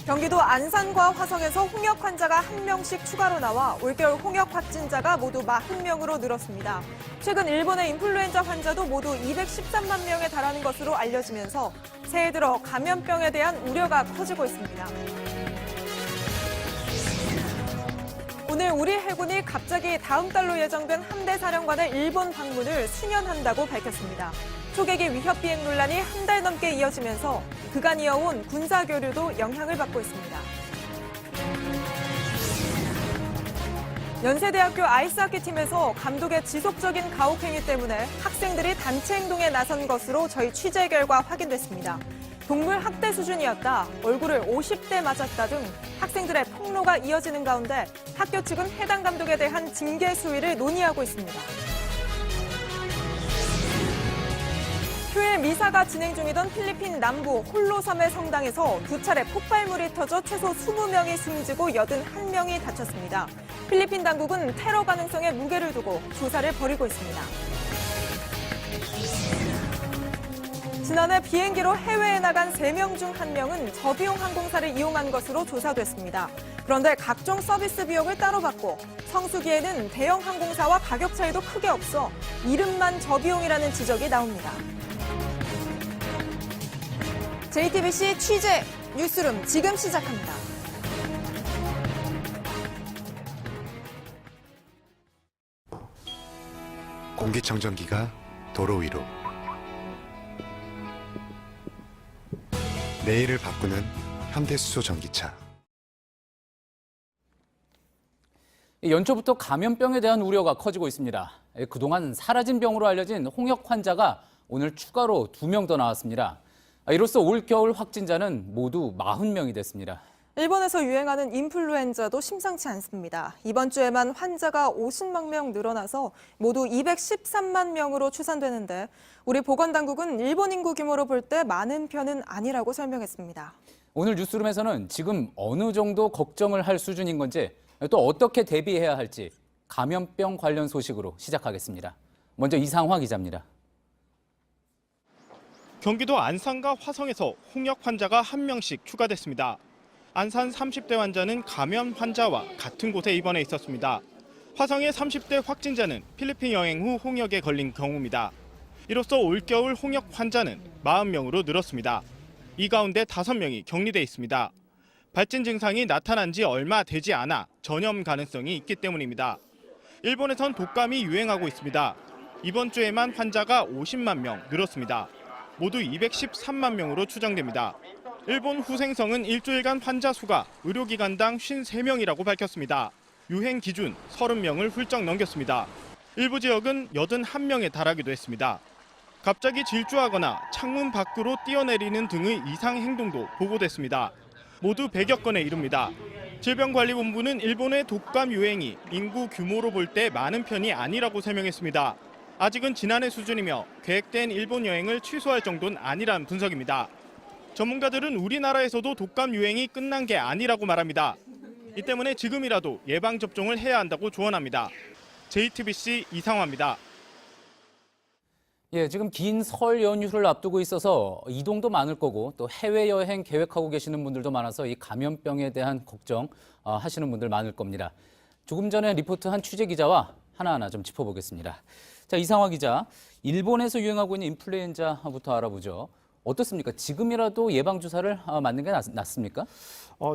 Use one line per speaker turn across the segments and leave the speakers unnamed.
경기도 안산과 화성에서 홍역 환자가 1명씩 추가로 나와 올겨울 홍역 확진자가 모두 40명으로 늘었습니다. 최근 일본의 인플루엔자 환자도 모두 213만 명에 달하는 것으로 알려지면서 새해 들어 감염병에 대한 우려가 커지고 있습니다. 오늘 우리 해군이 갑자기 다음 달로 예정된 함대 사령관의 일본 방문을 수년한다고 밝혔습니다. 초계기 위협 비행 논란이 한 달 넘게 이어지면서 그간 이어온 군사 교류도 영향을 받고 있습니다. 연세대학교 아이스하키 팀에서 감독의 지속적인 가혹행위 때문에 학생들이 단체 행동에 나선 것으로 저희 취재 결과 확인됐습니다. 동물 학대 수준이었다, 얼굴을 50대 맞았다 등 학생들의 폭로가 이어지는 가운데 학교 측은 해당 감독에 대한 징계 수위를 논의하고 있습니다. 휴일 미사가 진행 중이던 필리핀 남부 홀로섬의 성당에서 두 차례 폭발물이 터져 최소 20명이 숨지고 81명이 다쳤습니다. 필리핀 당국은 테러 가능성에 무게를 두고 조사를 벌이고 있습니다. 지난해 비행기로 해외에 나간 3명 중 1명은 저비용 항공사를 이용한 것으로 조사됐습니다. 그런데 각종 서비스 비용을 따로 받고 성수기에는 대형 항공사와 가격 차이도 크게 없어 이름만 저비용이라는 지적이 나옵니다. JTBC 취재 뉴스룸 지금 시작합니다.
공기청정기가 도로 위로, 내일을 바꾸는 현대수소 전기차.
연초부터 감염병에 대한 우려가 커지고 있습니다. 그동안 사라진 병으로 알려진 홍역 환자가 오늘 추가로 2명 더 나왔습니다. 이로써 올겨울 확진자는 모두 40명이 됐습니다.
일본에서 유행하는 인플루엔자도 심상치 않습니다. 이번 주에만 환자가 50만 명 늘어나서 모두 213만 명으로 추산되는데 우리 보건당국은 일본 인구 규모로 볼 때 많은 편은 아니라고 설명했습니다.
오늘 뉴스룸에서는 지금 어느 정도 걱정을 할 수준인 건지 또 어떻게 대비해야 할지 감염병 관련 소식으로 시작하겠습니다. 먼저 이상화 기자입니다.
경기도 안산과 화성에서 홍역 환자가 1명씩 추가됐습니다. 안산 30대 환자는 감염 환자와 같은 곳에 입원해 있었습니다. 화성의 30대 확진자는 필리핀 여행 후 홍역에 걸린 경우입니다. 이로써 올겨울 홍역 환자는 40명으로 늘었습니다. 이 가운데 5명이 격리돼 있습니다. 발진 증상이 나타난 지 얼마 되지 않아 전염 가능성이 있기 때문입니다. 일본에선 독감이 유행하고 있습니다. 이번 주에만 환자가 50만 명 늘었습니다. 모두 213만 명으로 추정됩니다. 일본 후생성은 일주일간 환자 수가 의료기관당 53명이라고 밝혔습니다. 유행 기준 30명을 훌쩍 넘겼습니다. 일부 지역은 81명에 달하기도 했습니다. 갑자기 질주하거나 창문 밖으로 뛰어내리는 등의 이상 행동도 보고됐습니다. 모두 100여 건에 이릅니다. 질병관리본부는 일본의 독감 유행이 인구 규모로 볼 때 많은 편이 아니라고 설명했습니다. 아직은 지난해 수준이며 계획된 일본 여행을 취소할 정도는 아니란 분석입니다. 전문가들은 우리나라에서도 독감 유행이 끝난 게 아니라고 말합니다. 이 때문에 지금이라도 예방접종을 해야 한다고 조언합니다. JTBC 이상화입니다.
지금 긴 설 연휴를 앞두고 있어서 이동도 많을 거고 또 해외여행 계획하고 계시는 분들도 많아서 이 감염병에 대한 걱정 하시는 분들 많을 겁니다. 조금 전에 리포트한 취재기자와 하나하나 좀 짚어보겠습니다. 자, 이상화 기자, 일본에서 유행하고 있는 인플루엔자부터 알아보죠. 어떻습니까? 지금이라도 예방주사를 맞는 게 낫습니까?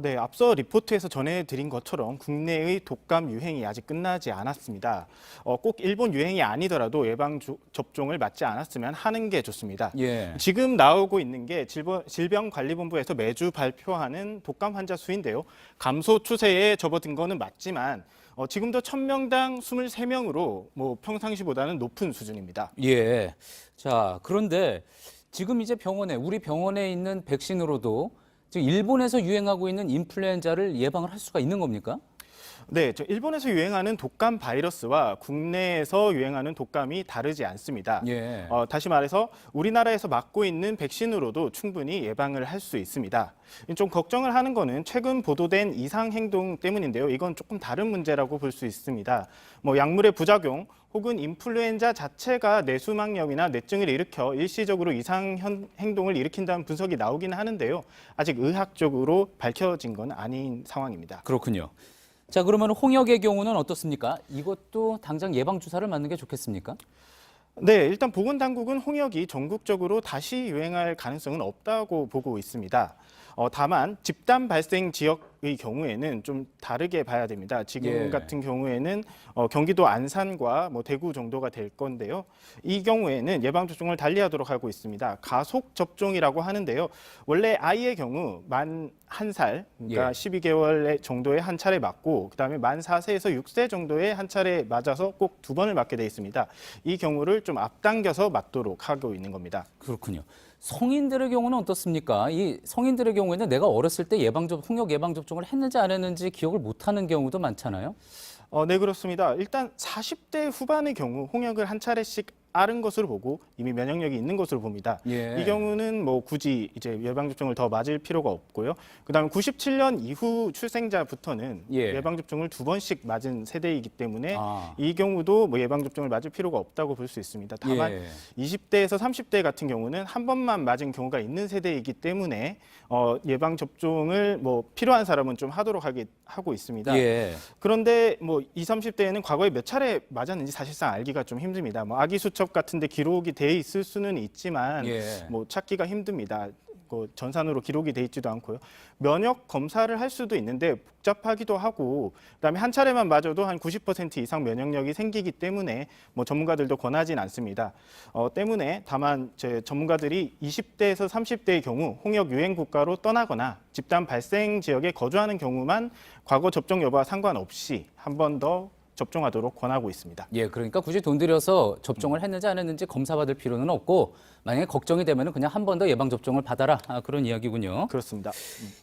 네, 앞서 리포트에서 전해드린 것처럼 국내의 독감 유행이 아직 끝나지 않았습니다. 꼭 일본 유행이 아니더라도 예방접종을 맞지 않았으면 하는 게 좋습니다.
예.
지금 나오고 있는 게 질병관리본부에서 매주 발표하는 독감 환자 수인데요. 감소 추세에 접어든 거는 맞지만 지금도 1000명당 23명으로 평상시보다는 높은 수준입니다.
예. 자, 그런데 지금 이제 우리 병원에 있는 백신으로도 지금 일본에서 유행하고 있는 인플루엔자를 예방을 할 수가 있는 겁니까?
네, 일본에서 유행하는 독감 바이러스와 국내에서 유행하는 독감이 다르지 않습니다.
예.
다시 말해서 우리나라에서 맞고 있는 백신으로도 충분히 예방을 할 수 있습니다. 좀 걱정을 하는 거는 최근 보도된 이상 행동 때문인데요. 이건 조금 다른 문제라고 볼 수 있습니다. 약물의 부작용 혹은 인플루엔자 자체가 뇌수막염이나 뇌증을 일으켜 일시적으로 이상 행동을 일으킨다는 분석이 나오긴 하는데요. 아직 의학적으로 밝혀진 건 아닌 상황입니다.
그렇군요. 자, 그러면 홍역의 경우는 어떻습니까? 이것도 당장 예방 주사를 맞는 게 좋겠습니까?
네, 일단 보건당국은 홍역이 전국적으로 다시 유행할 가능성은 없다고 보고 있습니다. 다만 집단 발생 지역의 경우에는 좀 다르게 봐야 됩니다. 지금
예.
같은 경우에는 경기도 안산과 대구 정도가 될 건데요. 이 경우에는 예방접종을 달리하도록 하고 있습니다. 가속 접종이라고 하는데요. 원래 아이의 경우 만 1살, 그러니까
예.
12개월 정도에 한 차례 맞고 그다음에 만 4세에서 6세 정도에 한 차례 맞아서 꼭 2번을 맞게 돼 있습니다. 이 경우를 좀 앞당겨서 맞도록 하고 있는 겁니다.
그렇군요. 성인들의 경우는 어떻습니까? 이 성인들의 경우에는 내가 어렸을 때 홍역 예방접종을 했는지 안 했는지 기억을 못하는 경우도 많잖아요.
네, 그렇습니다. 일단 40대 후반의 경우 홍역을 한 차례씩 앓은 것으로 보고 이미 면역력이 있는 것으로 봅니다.
예.
이 경우는 굳이 이제 예방접종을 더 맞을 필요가 없고요. 그다음에 97년 이후 출생자부터는
예.
예방접종을 2번씩 맞은 세대이기 때문에
아.
이 경우도 예방접종을 맞을 필요가 없다고 볼 수 있습니다. 다만
예.
20대에서 30대 같은 경우는 한 번만 맞은 경우가 있는 세대이기 때문에 예방접종을 필요한 사람은 좀 하도록 하고 있습니다.
예.
그런데 20, 30대에는 과거에 몇 차례 맞았는지 사실상 알기가 좀 힘듭니다. 아기 수첩 같은 데 기록이 돼 있을 수는 있지만
예.
찾기가 힘듭니다. 전산으로 기록이 돼 있지도 않고요. 면역 검사를 할 수도 있는데 복잡하기도 하고 그다음에 한 차례만 맞아도 한 90% 이상 면역력이 생기기 때문에 전문가들도 권하진 않습니다. 때문에 다만 전문가들이 20대에서 30대의 경우 홍역 유행 국가로 떠나거나 집단 발생 지역에 거주하는 경우만 과거 접종 여부와 상관없이 한 번 더 접종하도록 권하고 있습니다.
예, 그러니까 굳이 돈 들여서 접종을 했는지 안 했는지 검사받을 필요는 없고 만약에 걱정이 되면 그냥 한 번 더 예방접종을 받아라. 그런 이야기군요.
그렇습니다.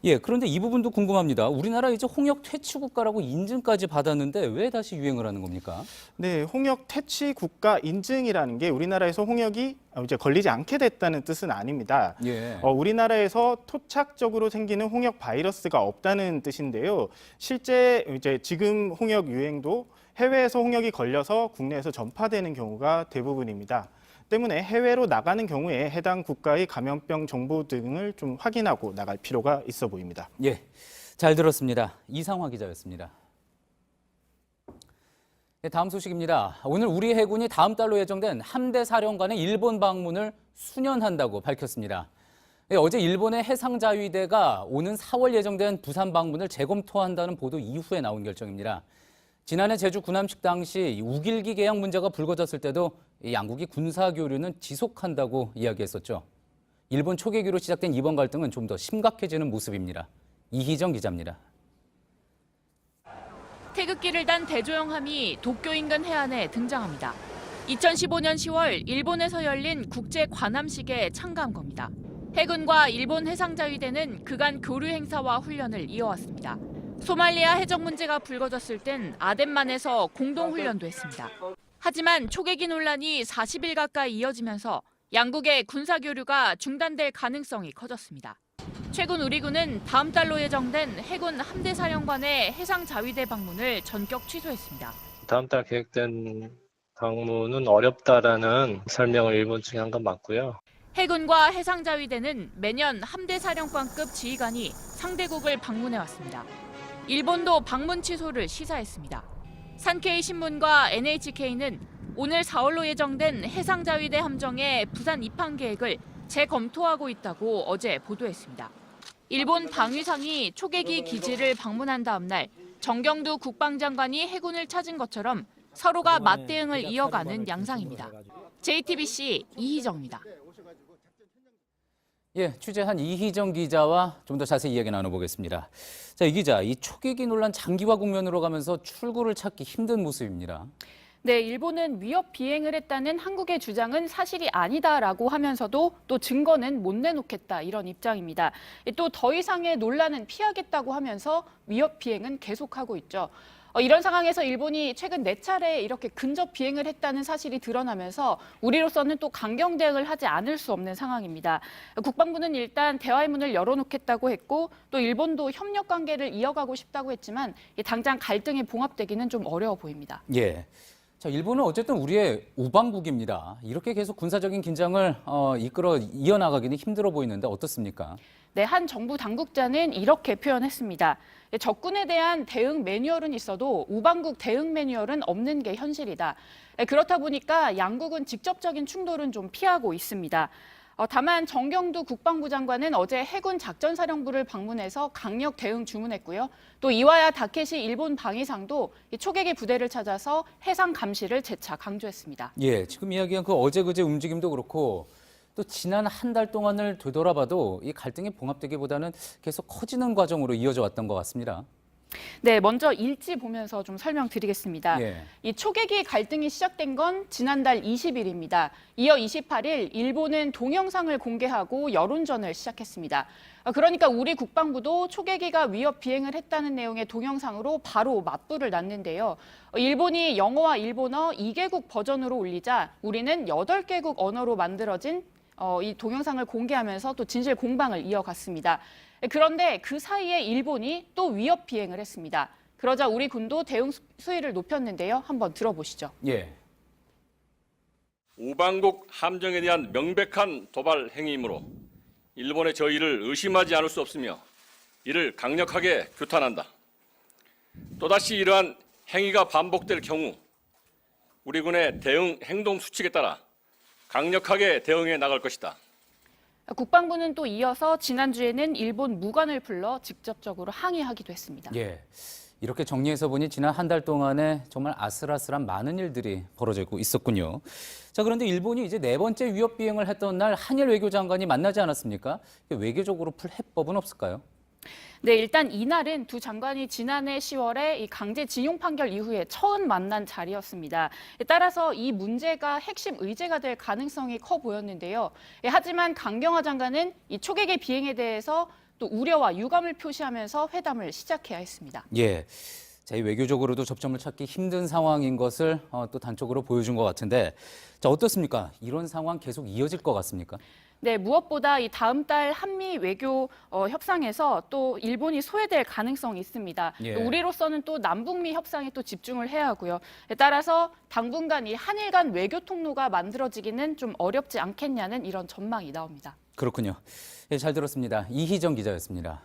예, 그런데 이 부분도 궁금합니다. 우리나라 이제 홍역 퇴치 국가라고 인증까지 받았는데 왜 다시 유행을 하는 겁니까?
네, 홍역 퇴치 국가 인증이라는 게 우리나라에서 홍역이 이제 걸리지 않게 됐다는 뜻은 아닙니다.
예.
우리나라에서 토착적으로 생기는 홍역 바이러스가 없다는 뜻인데요. 실제 이제 지금 홍역 유행도 해외에서 홍역이 걸려서 국내에서 전파되는 경우가 대부분입니다. 때문에 해외로 나가는 경우에 해당 국가의 감염병 정보 등을 좀 확인하고 나갈 필요가 있어 보입니다.
예, 잘 들었습니다. 이상화 기자였습니다. 네, 다음 소식입니다. 오늘 우리 해군이 다음 달로 예정된 함대 사령관의 일본 방문을 수년한다고 밝혔습니다. 네, 어제 일본의 해상자위대가 오는 4월 예정된 부산 방문을 재검토한다는 보도 이후에 나온 결정입니다. 지난해 제주 군함식 당시 우길기 계약 문제가 불거졌을 때도 양국이 군사교류는 지속한다고 이야기했었죠. 일본 초계기로 시작된 이번 갈등은 좀 더 심각해지는 모습입니다. 이희정 기자입니다.
태극기를 단 대조영함이 도쿄 인근 해안에 등장합니다. 2015년 10월 일본에서 열린 국제 관함식에 참가한 겁니다. 해군과 일본 해상자위대는 그간 교류 행사와 훈련을 이어왔습니다. 소말리아 해적 문제가 불거졌을 땐 아덴만에서 공동훈련도 했습니다. 하지만 초계기 논란이 40일 가까이 이어지면서 양국의 군사교류가 중단될 가능성이 커졌습니다. 최근 우리군은 다음 달로 예정된 해군 함대사령관의 해상자위대 방문을 전격 취소했습니다.
다음 달 계획된 방문은 어렵다라는 설명을 일본 측에 한 건 맞고요.
해군과 해상자위대는 매년 함대사령관급 지휘관이 상대국을 방문해왔습니다. 일본도 방문 취소를 시사했습니다. 산케이 신문과 NHK는 오늘 4월로 예정된 해상자위대 함정의 부산 입항 계획을 재검토하고 있다고 어제 보도했습니다. 일본 방위상이 초계기 기지를 방문한 다음 날 정경두 국방장관이 해군을 찾은 것처럼 서로가 맞대응을 이어가는 양상입니다. JTBC 이희정입니다.
예, 취재한 이희정 기자와 좀 더 자세히 이야기 나눠보겠습니다. 자, 이 기자, 이 초계기 논란 장기화 국면으로 가면서 출구를 찾기 힘든 모습입니다.
네, 일본은 위협 비행을 했다는 한국의 주장은 사실이 아니다라고 하면서도 또 증거는 못 내놓겠다 이런 입장입니다. 또 더 이상의 논란은 피하겠다고 하면서 위협 비행은 계속하고 있죠. 이런 상황에서 일본이 최근 4차례 이렇게 근접 비행을 했다는 사실이 드러나면서 우리로서는 또 강경 대응을 하지 않을 수 없는 상황입니다. 국방부는 일단 대화의 문을 열어놓겠다고 했고 또 일본도 협력 관계를 이어가고 싶다고 했지만 당장 갈등이 봉합되기는 좀 어려워 보입니다.
예. 자, 일본은 어쨌든 우리의 우방국입니다. 이렇게 계속 군사적인 긴장을 이어나가기는 힘들어 보이는데 어떻습니까?
네, 한 정부 당국자는 이렇게 표현했습니다. 적군에 대한 대응 매뉴얼은 있어도 우방국 대응 매뉴얼은 없는 게 현실이다. 그렇다 보니까 양국은 직접적인 충돌은 좀 피하고 있습니다. 다만 정경두 국방부 장관은 어제 해군 작전사령부를 방문해서 강력 대응 주문했고요. 또 이와야 다케시 일본 방위상도 초계기 부대를 찾아서 해상 감시를 재차 강조했습니다.
예, 지금 이야기한 그 어제 그제 움직임도 그렇고 또 지난 한 달 동안을 되돌아봐도 이 갈등이 봉합되기보다는 계속 커지는 과정으로 이어져 왔던 것 같습니다.
네, 먼저 일지 보면서 좀 설명드리겠습니다.
예.
이 초계기 갈등이 시작된 건 지난달 20일입니다. 이어 28일 일본은 동영상을 공개하고 여론전을 시작했습니다. 그러니까 우리 국방부도 초계기가 위협 비행을 했다는 내용의 동영상으로 바로 맞불을 놨는데요. 일본이 영어와 일본어 2개국 버전으로 올리자 우리는 8개국 언어로 만들어진 이 동영상을 공개하면서 또 진실 공방을 이어갔습니다. 그런데 그 사이에 일본이 또 위협 비행을 했습니다. 그러자 우리 군도 대응 수위를 높였는데요. 한번 들어보시죠.
예.
우방국 함정에 대한 명백한 도발 행위이므로 일본의 저희를 의심하지 않을 수 없으며 이를 강력하게 규탄한다. 또다시 이러한 행위가 반복될 경우 우리 군의 대응 행동 수칙에 따라 강력하게 대응해 나갈 것이다.
국방부는 또 이어서 지난주에는 일본 무관을 불러 직접적으로 항의하기도 했습니다.
예. 이렇게 정리해서 보니 지난 한 달 동안에 정말 아슬아슬한 많은 일들이 벌어지고 있었군요. 자, 그런데 일본이 이제 4번째 위협 비행을 했던 날 한일 외교장관이 만나지 않았습니까? 외교적으로 풀 해법은 없을까요?
네, 일단 이날은 두 장관이 지난해 10월에 이 강제징용 판결 이후에 처음 만난 자리였습니다. 따라서 이 문제가 핵심 의제가 될 가능성이 커 보였는데요. 하지만 강경화 장관은 이 초계기 비행에 대해서 또 우려와 유감을 표시하면서 회담을 시작해야 했습니다.
예. 자, 이 외교적으로도 접점을 찾기 힘든 상황인 것을 또 단적으로 보여준 것 같은데, 자, 어떻습니까? 이런 상황 계속 이어질 것 같습니까?
네, 무엇보다 이 다음 달 한미 외교 협상에서 또 일본이 소외될 가능성이 있습니다.
예.
우리로서는 또 남북미 협상에 또 집중을 해야 하고요. 따라서 당분간 이 한일 간 외교 통로가 만들어지기는 좀 어렵지 않겠냐는 이런 전망이 나옵니다.
그렇군요. 예, 잘 들었습니다. 이희정 기자였습니다.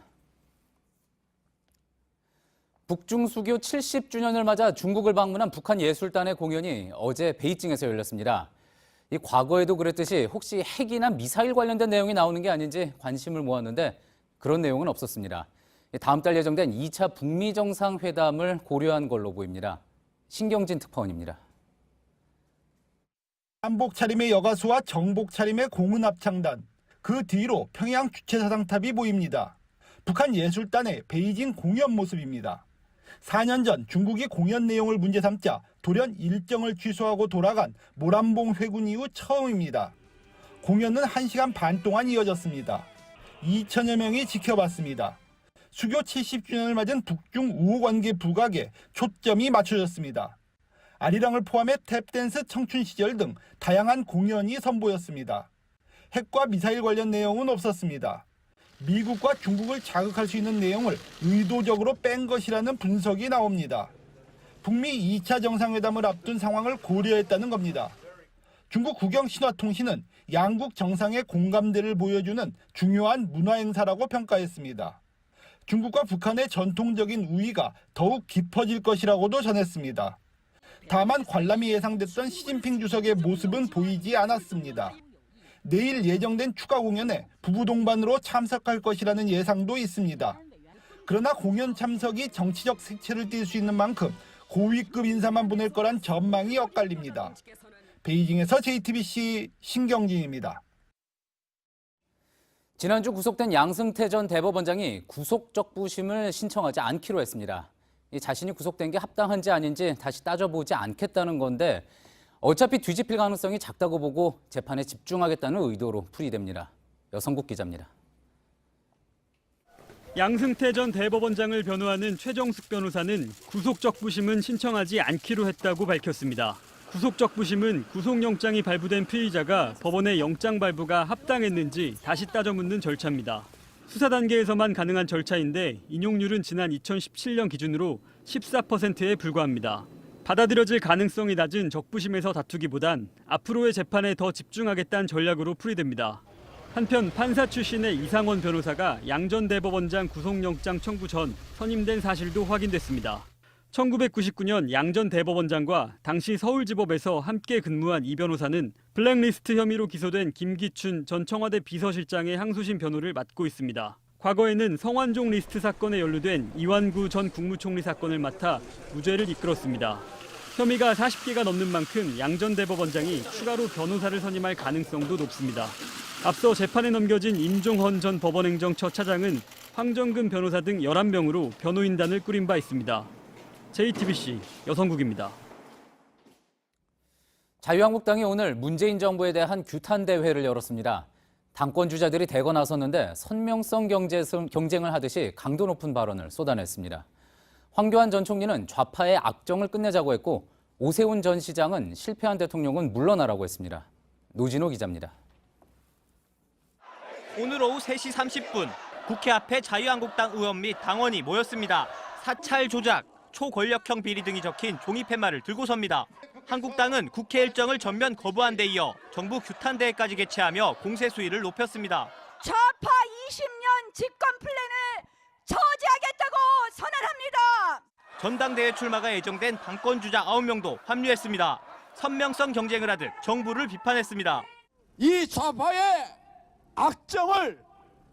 북중수교 70주년을 맞아 중국을 방문한 북한 예술단의 공연이 어제 베이징에서 열렸습니다. 이 과거에도 그랬듯이 혹시 핵이나 미사일 관련된 내용이 나오는 게 아닌지 관심을 모았는데 그런 내용은 없었습니다. 다음 달 예정된 2차 북미 정상회담을 고려한 걸로 보입니다. 신경진 특파원입니다.
한복 차림의 여가수와 정복 차림의 공은 합창단, 그 뒤로 평양 주체사상탑이 보입니다. 북한 예술단의 베이징 공연 모습입니다. 4년 전 중국이 공연 내용을 문제 삼자 돌연 일정을 취소하고 돌아간 모란봉 회군 이후 처음입니다. 공연은 1시간 반 동안 이어졌습니다. 2천여 명이 지켜봤습니다. 수교 70주년을 맞은 북중 우호관계 부각에 초점이 맞춰졌습니다. 아리랑을 포함해 탭댄스 청춘 시절 등 다양한 공연이 선보였습니다. 핵과 미사일 관련 내용은 없었습니다. 미국과 중국을 자극할 수 있는 내용을 의도적으로 뺀 것이라는 분석이 나옵니다. 북미 2차 정상회담을 앞둔 상황을 고려했다는 겁니다. 중국 국영신화통신은 양국 정상의 공감대를 보여주는 중요한 문화행사라고 평가했습니다. 중국과 북한의 전통적인 우위가 더욱 깊어질 것이라고도 전했습니다. 다만 관람이 예상됐던 시진핑 주석의 모습은 보이지 않았습니다. 내일 예정된 추가 공연에 부부 동반으로 참석할 것이라는 예상도 있습니다. 그러나 공연 참석이 정치적 색채를 띌 수 있는 만큼 고위급 인사만 보낼 거란 전망이 엇갈립니다. 베이징에서 JTBC 신경진입니다.
지난주 구속된 양승태 전 대법원장이 구속적부심을 신청하지 않기로 했습니다. 자신이 구속된 게 합당한지 아닌지 다시 따져보지 않겠다는 건데 어차피 뒤집힐 가능성이 작다고 보고 재판에 집중하겠다는 의도로 풀이됩니다. 여성국 기자입니다.
양승태 전 대법원장을 변호하는 최정숙 변호사는 구속적부심은 신청하지 않기로 했다고 밝혔습니다. 구속적부심은 구속영장이 발부된 피의자가 법원의 영장 발부가 합당했는지 다시 따져 묻는 절차입니다. 수사 단계에서만 가능한 절차인데 인용률은 지난 2017년 기준으로 14%에 불과합니다. 받아들여질 가능성이 낮은 적부심에서 다투기보단 앞으로의 재판에 더 집중하겠다는 전략으로 풀이됩니다. 한편 판사 출신의 이상원 변호사가 양 전 대법원장 구속영장 청구 전 선임된 사실도 확인됐습니다. 1999년 양 전 대법원장과 당시 서울지법에서 함께 근무한 이 변호사는 블랙리스트 혐의로 기소된 김기춘 전 청와대 비서실장의 항소심 변호를 맡고 있습니다. 과거에는 성완종 리스트 사건에 연루된 이완구 전 국무총리 사건을 맡아 무죄를 이끌었습니다. 혐의가 40개가 넘는 만큼 양 전 대법원장이 추가로 변호사를 선임할 가능성도 높습니다. 앞서 재판에 넘겨진 임종헌 전 법원행정처 차장은 황정근 변호사 등 11명으로 변호인단을 꾸린 바 있습니다. JTBC 여성국입니다.
자유한국당이 오늘 문재인 정부에 대한 규탄 대회를 열었습니다. 당권 주자들이 대거 나섰는데 선명성 경쟁을 하듯이 강도 높은 발언을 쏟아냈습니다. 황교안 전 총리는 좌파의 악정을 끝내자고 했고 오세훈 전 시장은 실패한 대통령은 물러나라고 했습니다. 노진호 기자입니다.
오늘 오후 3시 30분 국회 앞에 자유한국당 의원 및 당원이 모였습니다. 사찰 조작, 초권력형 비리 등이 적힌 종이 팻말을 들고 섭니다. 한국당은 국회 일정을 전면 거부한 데 이어 정부 규탄 대회까지 개최하며 공세 수위를 높였습니다.
좌파 20년 집권 플랜을 저지하겠다고 선언합니다.
전당대회 출마가 예정된 당권 주자 9명도 합류했습니다. 선명성 경쟁을 하듯 정부를 비판했습니다.
이 좌파의 악정을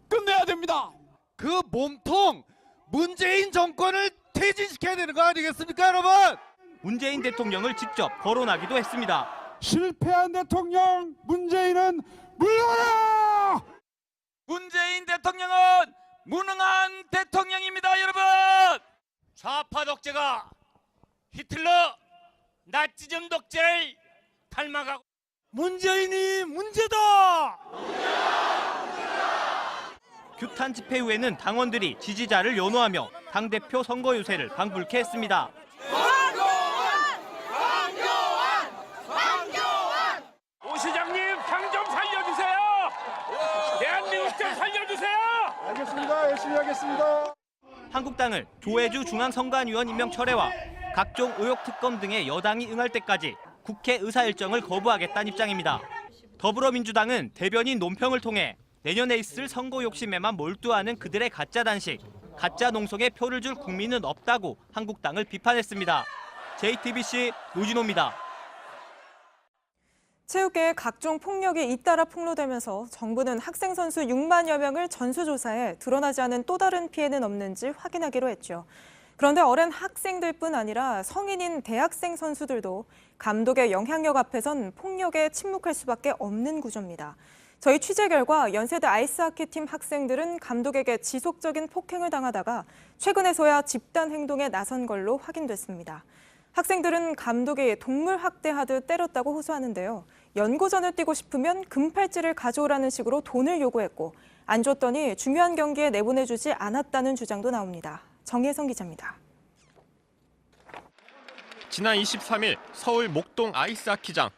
끝내야 됩니다. 그 몸통 문재인 정권을 퇴진시켜야 되는 거 아니겠습니까, 여러분?
문재인 대통령을 직접 거론하기도 했습니다.
실패한 대통령 문재인은 물러나! 문재인 대통령은 무능한 대통령입니다, 여러분!
좌파 독재가 히틀러, 나치즘 독재를 닮아가고
문재인이 문제다!
규탄 집회 후에는 당원들이 지지자를 연호하며 당대표 선거 유세를 방불케 했습니다.
오 시장님 당 좀 살려주세요. 대한민국 좀 살려주세요.
알겠습니다. 열심히 하겠습니다.
한국당은 조혜주 중앙선관위원 임명 철회와 각종 의혹 특검 등의 여당이 응할 때까지 국회 의사 일정을 거부하겠다는 입장입니다. 더불어민주당은 대변인 논평을 통해 내년에 있을 선거 욕심에만 몰두하는 그들의 가짜 단식, 가짜 농성에 표를 줄 국민은 없다고 한국당을 비판했습니다. JTBC 노진호입니다.
체육계의 각종 폭력이 잇따라 폭로되면서 정부는 학생 선수 6만여 명을 전수조사해 드러나지 않은 또 다른 피해는 없는지 확인하기로 했죠. 그런데 어린 학생들뿐 아니라 성인인 대학생 선수들도 감독의 영향력 앞에선 폭력에 침묵할 수밖에 없는 구조입니다. 저희 취재 결과 연세대 아이스하키팀 학생들은 감독에게 지속적인 폭행을 당하다가 최근에서야 집단 행동에 나선 걸로 확인됐습니다. 학생들은 감독이 동물 학대하듯 때렸다고 호소하는데요. 연고전을 뛰고 싶으면 금팔찌를 가져오라는 식으로 돈을 요구했고 안 줬더니 중요한 경기에 내보내주지 않았다는 주장도 나옵니다. 정혜성 기자입니다.
지난 23일 서울 목동 아이스하키장.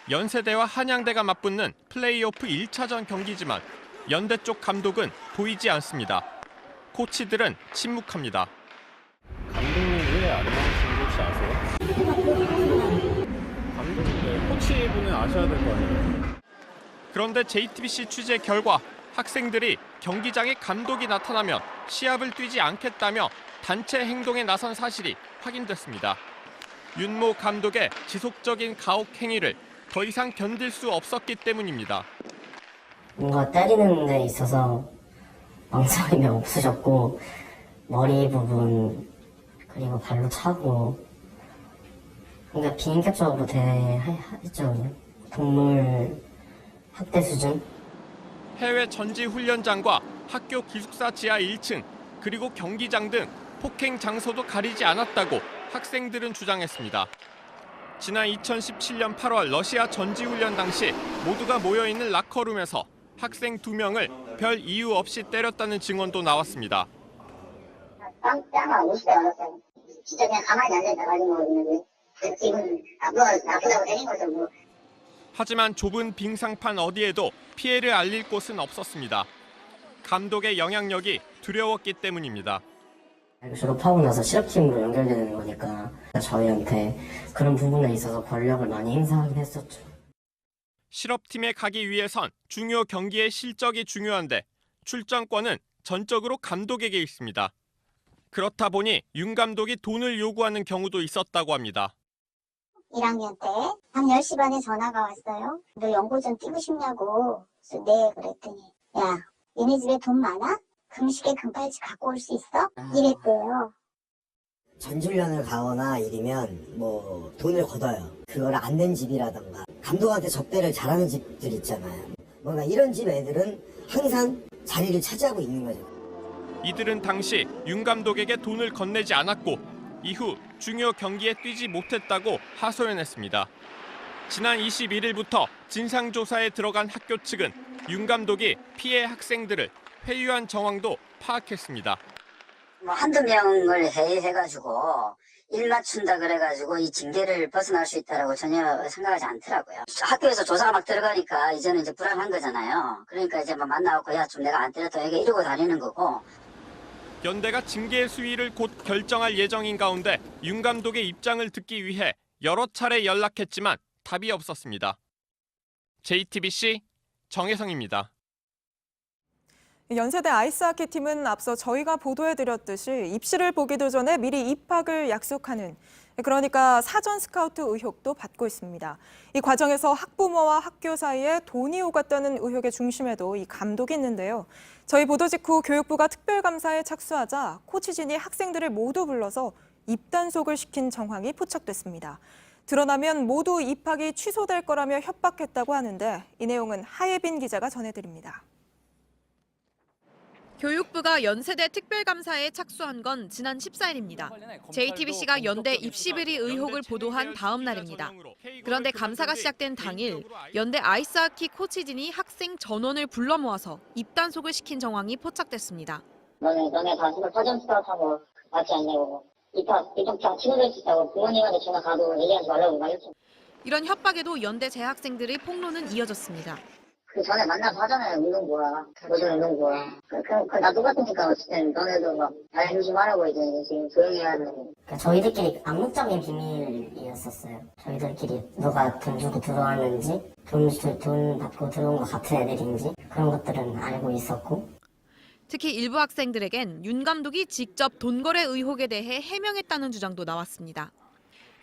연세대와 한양대가 맞붙는 플레이오프 1차전 경기지만 연대 쪽 감독은 보이지 않습니다. 코치들은 침묵합니다.
감독님 왜 안 나오시는지 혹시 아세요? 감독님, 코치분은 아셔야 될 거 아니에요?
그런데 JTBC 취재 결과 학생들이 경기장에 감독이 나타나면 시합을 뛰지 않겠다며 단체 행동에 나선 사실이 확인됐습니다. 윤모 감독의 지속적인 가혹 행위를 더 이상 견딜 수 없었기 때문입니다.
뭔가 때리는 데 있어서 망설임이 없으셨고 머리 부분 그리고 발로 차고 그러니까 비인격적으로 대했죠. 동물 학대 수준.
해외 전지 훈련장과 학교 기숙사 지하 1층 그리고 경기장 등 폭행 장소도 가리지 않았다고 학생들은 주장했습니다. 지난 2017년 8월 러시아 전지훈련 당시 모두가 모여있는 라커룸에서 학생 2명을 별 이유 없이 때렸다는 증언도 나왔습니다.
뺨을 50대 맞았어요. 진짜 그냥 가만히 앉아있다가지고 있는데 기분 나쁘다고 때린 거죠 뭐.
하지만 좁은 빙상판 어디에도 피해를 알릴 곳은 없었습니다. 감독의 영향력이 두려웠기 때문입니다.
졸업하고 나서 실업팀으로 연결되는 거니까 저희한테 그런 부분에 있어서 권력을 많이 행사하긴 했었죠.
실업팀에 가기 위해선 중요 경기의 실적이 중요한데 출전권은 전적으로 감독에게 있습니다. 그렇다 보니 윤 감독이 돈을 요구하는 경우도 있었다고 합니다.
1학년 때 밤 10시 반에 전화가 왔어요. 너 연고전 뛰고 싶냐고. 그래서 네 그랬더니 야 얘네 집에 돈 많아? 금식에 금팔찌 갖고 올 수 있어? 이랬대요. 전주련을 가거나 이러면 뭐 돈을 걷어요. 그걸 안 낸 집이라던가 감독한테 접대를 잘하는 집들 있잖아요. 뭔가 이런 집 애들은 항상 자리를 차지하고 있는 거죠.
이들은 당시 윤 감독에게 돈을 건네지 않았고 이후 중요 경기에 뛰지 못했다고 하소연했습니다. 지난 21일부터 진상조사에 들어간 학교 측은 윤 감독이 피해 학생들을 회유한 정황도 파악했습니다.
뭐 한두 명을 해가지고 일 맞춘다 그래가지고 이 징계를 벗어날 수 있다라고 전혀 생각하지 않더라고요. 학교에서 조사가 막 들어가니까 이제는 이제 불안한 거잖아요. 그러니까 이제 막 만나고 야 좀 내가 안 때렸다 이게 이러고 다니는 거고.
연대가 징계 수위를 곧 결정할 예정인 가운데 윤 감독의 입장을 듣기 위해 여러 차례 연락했지만 답이 없었습니다. JTBC 정혜성입니다.
연세대 아이스하키 팀은 앞서 저희가 보도해드렸듯이 입시를 보기도 전에 미리 입학을 약속하는, 그러니까 사전 스카우트 의혹도 받고 있습니다. 이 과정에서 학부모와 학교 사이에 돈이 오갔다는 의혹의 중심에도 이 감독이 있는데요. 저희 보도 직후 교육부가 특별감사에 착수하자 코치진이 학생들을 모두 불러서 입단속을 시킨 정황이 포착됐습니다. 드러나면 모두 입학이 취소될 거라며 협박했다고 하는데 이 내용은 하예빈 기자가 전해드립니다.
교육부가 연세대 특별감사에 착수한 건 지난 14일입니다. JTBC가 연대 입시비리 의혹을 보도한 다음 날입니다. 그런데 감사가 시작된 당일 연대 아이스하키 코치진이 학생 전원을 불러 모아서 입단속을 시킨 정황이 포착됐습니다.
너네 다 사전 스카우트하고 맞지 않냐고. 입학 취소될 수 있다고 부모님한테 전화 가도 얘기하지 말라고 말했죠.
이런 협박에도 연대 재학생들의 폭로는 이어졌습니다.
그 전에 만나서 하잖아요. 운동 뭐야. 요즘 운동 뭐야. 나 똑같으니까 어쨌든 너네도 막 잘 조심하라고 이제 지금 조용히 해야 되는. 저희들끼리 암묵적인 비밀이었었어요. 저희들끼리 누가 돈 주고 들어왔는지 돈 받고 들어온 것 같은 애들인지 그런 것들은 알고 있었고.
특히 일부 학생들에겐 윤 감독이 직접 돈거래 의혹에 대해 해명했다는 주장도 나왔습니다.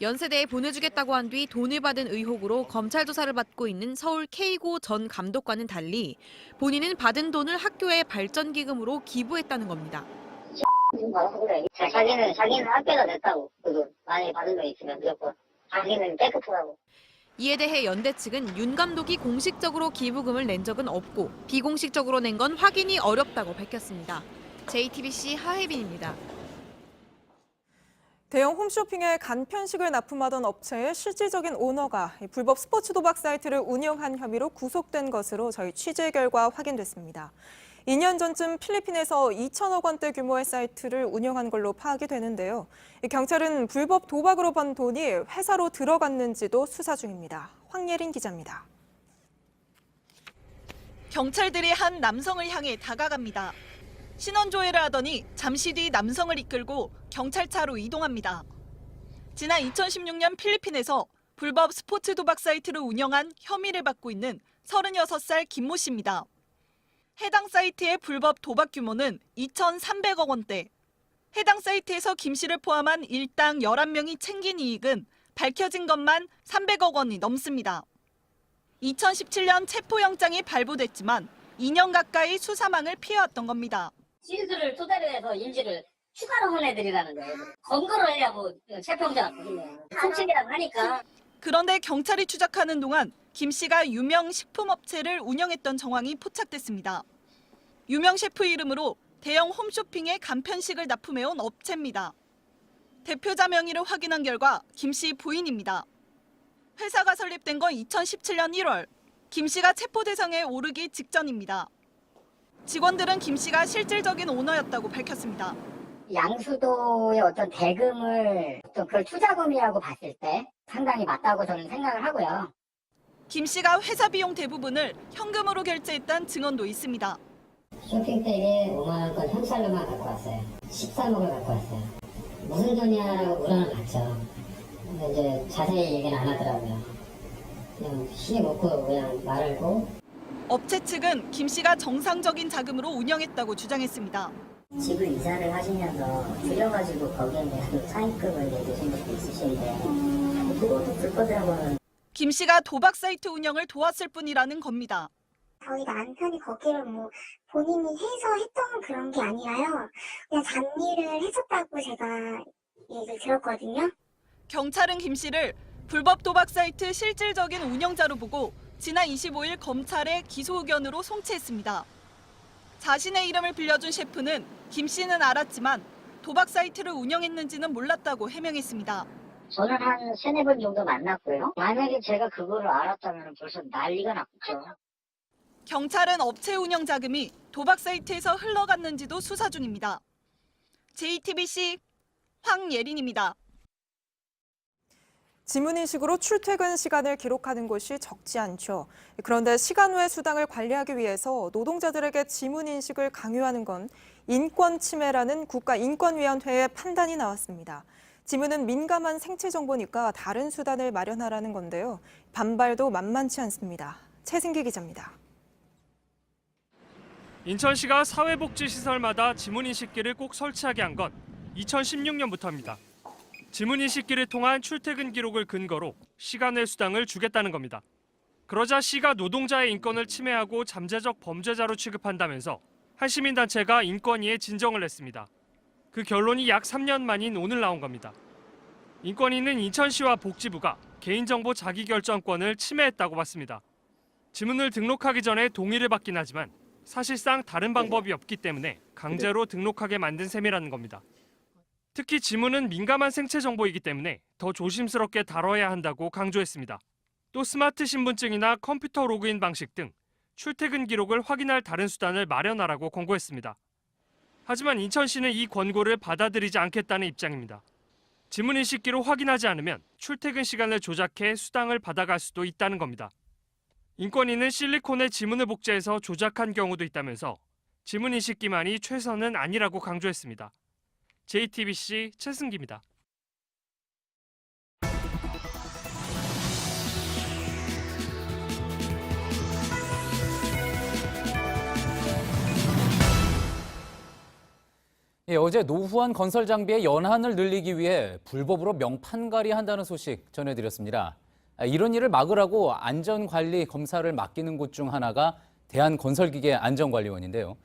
연세대에 보내주겠다고 한 뒤 돈을 받은 의혹으로 검찰 조사를 받고 있는 서울 K고 전 감독과는 달리 본인은 받은 돈을 학교의 발전기금으로 기부했다는 겁니다.
자기는 학교에다 냈다고. 그거 만약에 받은 거 있으면 무조건 자기는 깨끗하다고.
이에 대해 연대 측은 윤 감독이 공식적으로 기부금을 낸 적은 없고 비공식적으로 낸 건 확인이 어렵다고 밝혔습니다. JTBC 하혜빈입니다.
대형 홈쇼핑에 간편식을 납품하던 업체의 실질적인 오너가 불법 스포츠 도박 사이트를 운영한 혐의로 구속된 것으로 저희 취재 결과 확인됐습니다. 2년 전쯤 필리핀에서 2천억 원대 규모의 사이트를 운영한 걸로 파악이 되는데요. 경찰은 불법 도박으로 번 돈이 회사로 들어갔는지도 수사 중입니다. 황예린 기자입니다.
경찰들이 한 남성을 향해 다가갑니다. 신원조회를 하더니 잠시 뒤 남성을 이끌고 경찰차로 이동합니다. 지난 2016년 필리핀에서 불법 스포츠 도박 사이트를 운영한 혐의를 받고 있는 36살 김모 씨입니다. 해당 사이트의 불법 도박 규모는 2,300억 원대. 해당 사이트에서 김 씨를 포함한 일당 11명이 챙긴 이익은 밝혀진 것만 300억 원이 넘습니다. 2017년 체포영장이 발부됐지만 2년 가까이 수사망을 피해왔던 겁니다.
진술을 토대로 해서 인지를 추가로 한 애들이라는데 검거를 하려고 체포영장 나쁘겠네요. 성책이라고 하니까.
그런데 경찰이 추적하는 동안 김 씨가 유명 식품업체를 운영했던 정황이 포착됐습니다. 유명 셰프 이름으로 대형 홈쇼핑에 간편식을 납품해온 업체입니다. 대표자 명의를 확인한 결과 김 씨 부인입니다. 회사가 설립된 건 2017년 1월. 김 씨가 체포 대상에 오르기 직전입니다. 직원들은 김 씨가 실질적인 오너였다고 밝혔습니다.
양수도의 어떤 대금을 그걸 투자금이라고 봤을 때 상당히 맞다고 저는 생각을 하고요.
김 씨가 회사 비용 대부분을 현금으로 결제했다는 증언도 있습니다.
쇼핑백에 5만 원권 현찰로만 갖고 왔어요. 13억을 갖고 왔어요. 무슨 돈이야라고 물어는 봤죠. 근데 이제 자세히 얘기는 안 하더라고요. 그냥 힘이 먹고 그냥 말하고.
업체 측은 김 씨가 정상적인 자금으로 운영했다고 주장했습니다.
집을 이사를 하시면서 줄여가지고 거기에 대한 차입금을 내주신 것도 있으신데 그것도 불법이라고는.
김 씨가 도박 사이트 운영을 도왔을 뿐이라는 겁니다.
저희 남편이 거기를 뭐 본인이 해서 했던 그런 게 아니라요. 그냥 잡일을 했었다고 제가 얘기를 들었거든요.
경찰은 김 씨를 불법 도박 사이트 실질적인 운영자로 보고 지난 25일 검찰에 기소 의견으로 송치했습니다. 자신의 이름을 빌려준 셰프는 김 씨는 알았지만 도박 사이트를 운영했는지는 몰랐다고 해명했습니다.
저는 한 3-4번 정도 만났고요. 만약에 제가 그거를 알았다면 벌써 난리가 났겠죠.
경찰은 업체 운영 자금이 도박 사이트에서 흘러갔는지도 수사 중입니다. JTBC 황예린입니다.
지문인식으로 출퇴근 시간을 기록하는 곳이 적지 않죠. 그런데 시간 외 수당을 관리하기 위해서 노동자들에게 지문인식을 강요하는 건 인권 침해라는 국가인권위원회의 판단이 나왔습니다. 지문은 민감한 생체 정보니까 다른 수단을 마련하라는 건데요. 반발도 만만치 않습니다. 최승기 기자입니다.
인천시가 사회복지시설마다 지문인식기를 꼭 설치하게 한 건 2016년부터입니다. 지문인식기를 통한 출퇴근 기록을 근거로 시간 외 수당을 주겠다는 겁니다. 그러자 시가 노동자의 인권을 침해하고 잠재적 범죄자로 취급한다면서 한 시민단체가 인권위에 진정을 했습니다. 그 결론이 약 3년 만인 오늘 나온 겁니다. 인권위는 인천시와 복지부가 개인정보 자기결정권을 침해했다고 봤습니다. 지문을 등록하기 전에 동의를 받긴 하지만 사실상 다른 방법이 없기 때문에 강제로 등록하게 만든 셈이라는 겁니다. 특히 지문은 민감한 생체 정보이기 때문에 더 조심스럽게 다뤄야 한다고 강조했습니다. 또 스마트 신분증이나 컴퓨터 로그인 방식 등 출퇴근 기록을 확인할 다른 수단을 마련하라고 권고했습니다. 하지만 인천시는 이 권고를 받아들이지 않겠다는 입장입니다. 지문인식기로 확인하지 않으면 출퇴근 시간을 조작해 수당을 받아갈 수도 있다는 겁니다. 인권위는 실리콘에 지문을 복제해서 조작한 경우도 있다면서 지문인식기만이 최선은 아니라고 강조했습니다. JTBC 최승기입니다.
어제 노후한 건설 장비의 연한을 늘리기 위해 불법으로 명판갈이 한다는 소식 전해드렸습니다. 이런 일을 막으라고 안전관리 검사를 맡기는 곳 중 하나가 대한건설기계안전관리원인데요.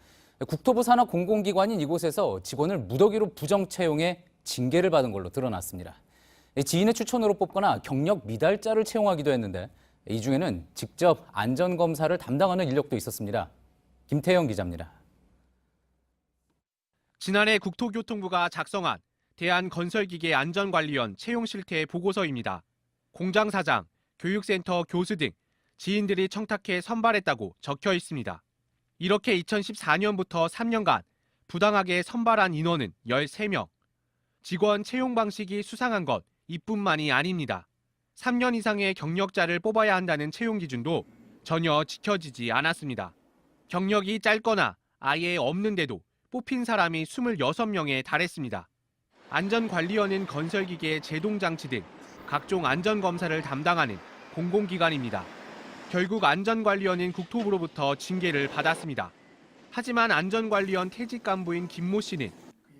국토부 산하 공공기관인 이곳에서 직원을 무더기로 부정 채용해 징계를 받은 걸로 드러났습니다. 지인의 추천으로 뽑거나 경력 미달자를 채용하기도 했는데 이 중에는 직접 안전검사를 담당하는 인력도 있었습니다. 김태영 기자입니다.
지난해 국토교통부가 작성한 대한건설기계안전관리원 채용실태 보고서입니다. 공장 사장, 교육센터 교수 등 지인들이 청탁해 선발했다고 적혀 있습니다. 이렇게 2014년부터 3년간 부당하게 선발한 인원은 13명. 직원 채용 방식이 수상한 것 이뿐만이 아닙니다. 3년 이상의 경력자를 뽑아야 한다는 채용 기준도 전혀 지켜지지 않았습니다. 경력이 짧거나 아예 없는데도 뽑힌 사람이 26명에 달했습니다. 안전관리원은 건설기계 제동장치 등 각종 안전검사를 담당하는 공공기관입니다. 결국 안전관리원은 국토부로부터 징계를 받았습니다. 하지만 안전관리원 퇴직 간부인 김모 씨는